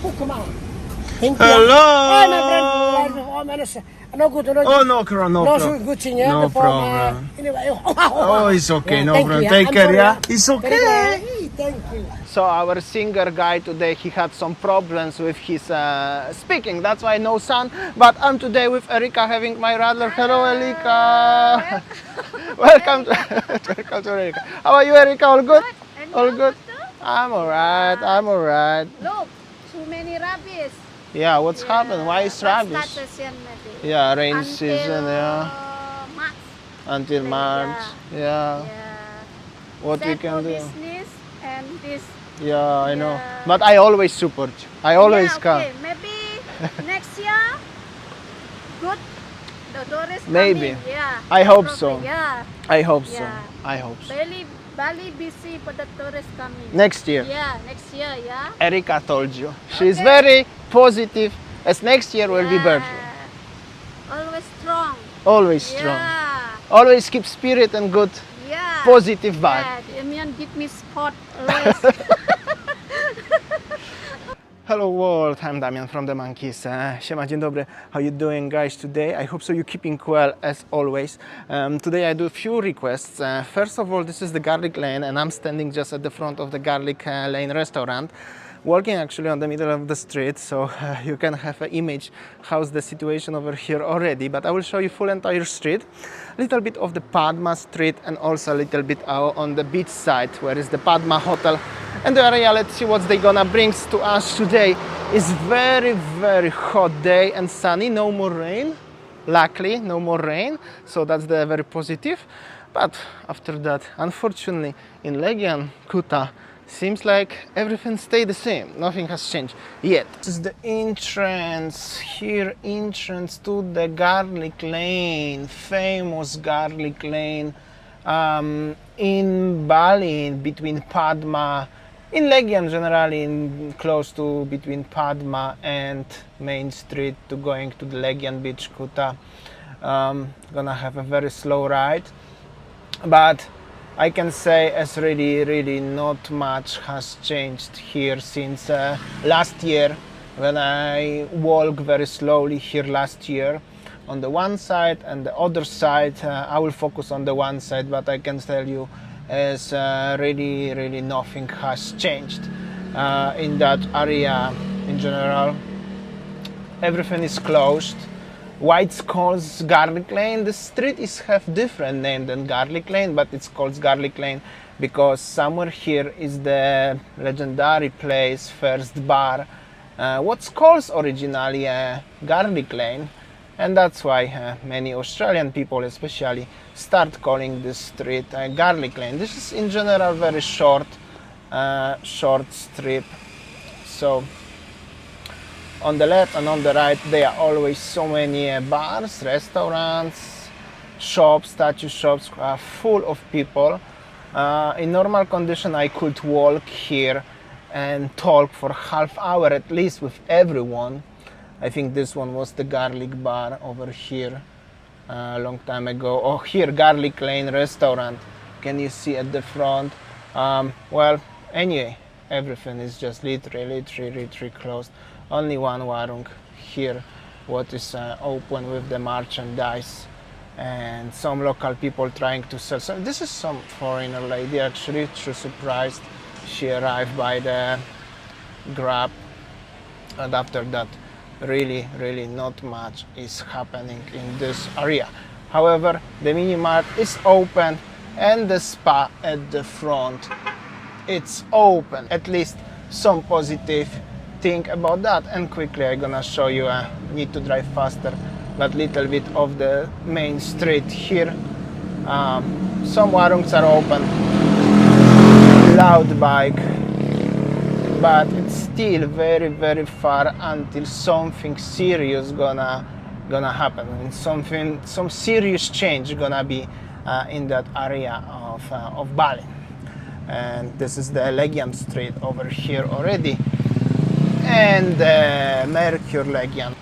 Oh, come on. Thank you. Hello. Oh, my friend. Oh, man, no good. No, Oh, no problem. No no problem. good thing, yeah. No Before, problem. anyway. Oh, it's okay. Yeah, No thank problem. you, Take I'm care, sorry, yeah? It's Very okay. good. Thank you. So our singer guy today, he had some problems with his speaking. That's why no sound. But I'm today with Erika having my radler. Hello, Erika. Welcome to Erika. How are you, Erika? All good? And All you, good? Gusto? I'm alright. I'm alright. Look, too many rabbits. Yeah, what's happened? Why is rabies? Started yan, maybe. Yeah, rain Until, season, yeah. March. Until Like, March. Yeah. What we Except can for do. business and this. Yeah, I know. Yeah. But I always support you. I always come. Okay. Maybe next year, good. The tourists Maybe. coming. Yeah. I hope Probably, so. Yeah. I hope so. Yeah. I hope so. Bali busy for the tourists coming. Next year. Yeah, next year, yeah. Erika told you. She's Okay. very positive. As next year will be better. Always strong. Always strong. Yeah. Always keep spirit and good, Yeah. positive vibe. Yeah, Damian give me spot always. Hello world, I'm Damian from TheMonkeys. Siema, dzień dobry. How you doing, guys, today? I hope so you're keeping well as always. Today I do a few requests. First of all, this is the Garlic Lane and I'm standing just at the front of the Garlic Lane restaurant, walking actually on the middle of the street, so you can have an image how's the situation over here already. But I will show you full entire street, a little bit of the Padma street and also a little bit on the beach side where is the Padma hotel and the area. Let's see what they gonna bring to us today. It's very hot day and sunny, no more rain, luckily no more rain, so that's the very positive. But after that, unfortunately, in Legian, Kuta, seems like everything stayed the same. Nothing has changed yet. This is the entrance here, entrance to the Garlic Lane, famous Garlic Lane in Bali, between Padma, in Legian generally, close to between Padma and Main Street to going to the Legian beach, Kuta. Gonna have a very slow ride, but I can say as really not much has changed here since last year when I walked very slowly here last year on the one side and the other side. I will focus on the one side, but I can tell you as really nothing has changed in that area in general. Everything is closed. Why it's called Garlic Lane? The street have different name than Garlic Lane, but it's called Garlic Lane because somewhere here is the legendary place, first bar, what's called originally Garlic Lane, and that's why many Australian people especially start calling this street Garlic Lane. This is in general very short strip, so on the left and on the right there are always so many bars, restaurants, shops, statue shops are full of people. In normal condition I could walk here and talk for half hour at least with everyone. I think this one was the Garlic Bar over here a long time ago. Oh, here Garlic Lane restaurant, can you see at the front? Well, anyway, everything is just literally closed. Only one warung here what is open with the merchandise and some local people trying to sell. So this is some foreigner lady actually, she surprised. She arrived by the Grab, and after that really not much is happening in this area. However, the mini mart is open and the spa at the front, it's open. At least some positive thing about that. And quickly I'm gonna show you, need to drive faster, but little bit of the main street here. Some warungs are open, loud bike, but it's still very far until something serious gonna happen, and some serious change gonna be in that area of Bali. And this is the Legian street over here already, and Mercure Legian.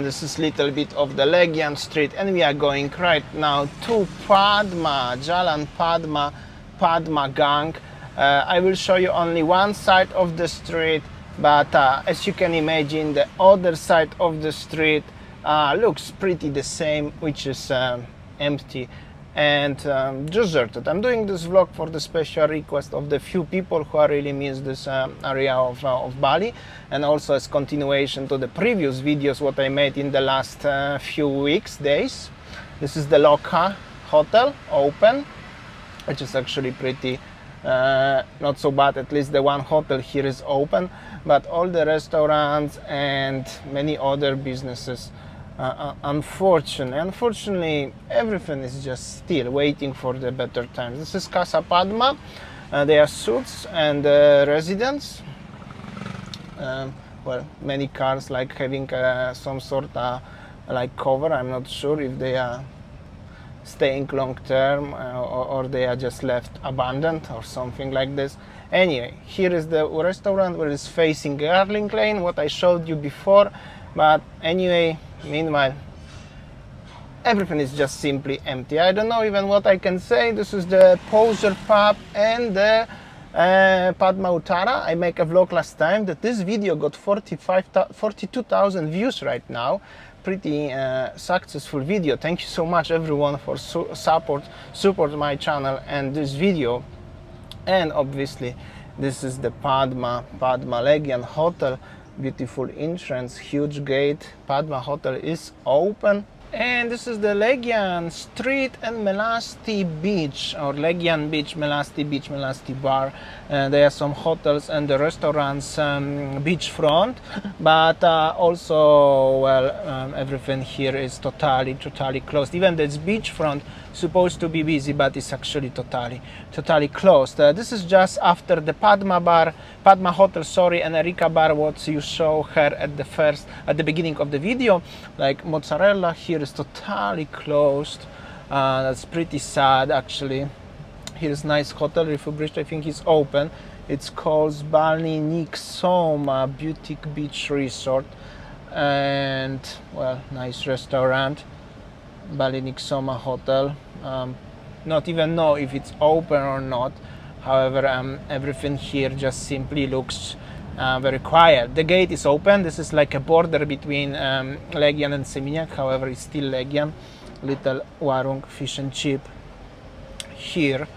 This is little bit of the Legian street, and we are going right now to Padma, Jalan Padma Gang. I will show you only one side of the street but as you can imagine, the other side of the street looks pretty the same, which is empty and deserted. I'm doing this vlog for the special request of the few people who are really miss this area of Bali, and also as continuation to the previous videos what I made in the last few days. This is the Loka hotel open, which is actually pretty not so bad. At least the one hotel here is open, but all the restaurants and many other businesses, unfortunately everything is just still waiting for the better times. This is Casa Padma. They are suites and residents. Well, many cars like having some sort of like cover. I'm not sure if they are staying long term or they are just left abandoned or something like this. Anyway, here is the restaurant where it's facing Garling Lane, what I showed you before. But anyway, meanwhile, everything is just simply empty. I don't know even what I can say. This is the Poser Pub and the Padma Uttara. I make a vlog last time that this video got 42,000 views right now. Pretty successful video. Thank you so much everyone for support my channel and this video. And obviously this is the Padma Legian hotel. Beautiful entrance, huge gate. Padma hotel is open. And this is the Legian street and Melasti beach, or Legian beach, Melasti bar. There are some hotels and the restaurants beachfront, but also, well, everything here is totally closed. Even this beachfront supposed to be busy, but it's actually totally closed. This is just after the Padma hotel, sorry, and Erika bar, what you saw her at the beginning of the video, like mozzarella here is totally closed. That's pretty sad actually. Here is nice hotel, refurbished, I think it's open. It's called Bali Indonesia Boutique Beach Resort, and well, nice restaurant. Bali Indonesia hotel. Not even know if it's open or not. However, everything here just simply looks very quiet. The gate is open. This is like a border between Legian and Seminyak. However, it's still Legian. Little warung fish and chip here.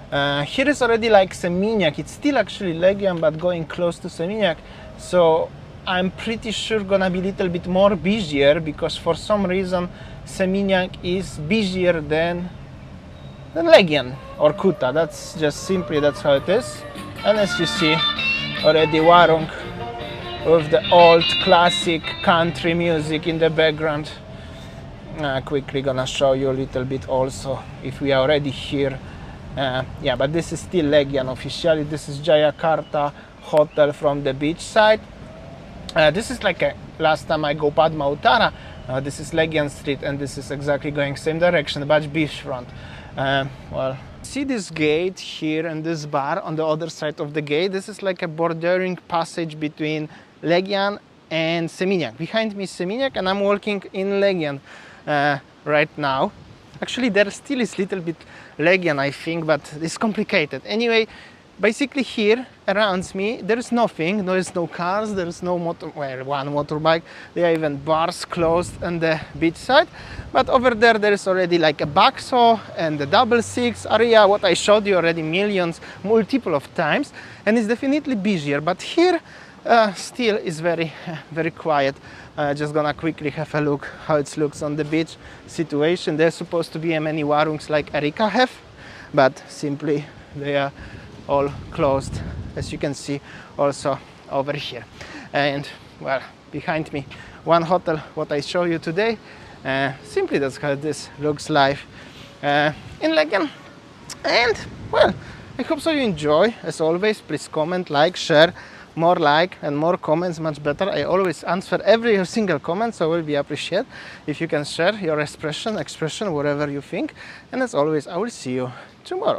Here is already like Seminyak. It's still actually Legian, but going close to Seminyak. So I'm pretty sure gonna be a little bit more busier, because for some reason Seminyak is busier than Legian or Kuta. That's just simply, that's how it is. And as you see, already warung with the old classic country music in the background. Quickly gonna show you a little bit also if we are already here. Yeah, but this is still Legian officially. This is Jayakarta hotel from the beach side. This is like last time I go Padma Uttara. This is Legian Street, and this is exactly going same direction, but beachfront. Well, see this gate here and this bar on the other side of the gate. This is like a bordering passage between Legian and Seminyak. Behind me is Seminyak, and I'm walking in Legian right now. Actually, there still is a little bit Legian, I think, but it's complicated. Anyway, basically here around me there is nothing. There is no cars, there is no one motorbike. There are even bars closed on the beach side, but over there is already like a Bakso and the 66 area, what I showed you already multiple of times, and it's definitely busier. But here still is very quiet. Just gonna quickly have a look how it looks on the beach situation. There's supposed to be many warungs like Erika have, but simply they are all closed, as you can see also over here. And well, behind me one hotel what I show you today. Simply that's how this looks live in Legian. And well, I hope so you enjoy. As always, please comment, like, share. More like and more comments, much better. I always answer every single comment, so it will be appreciated if you can share your expression, whatever you think. And as always, I will see you tomorrow.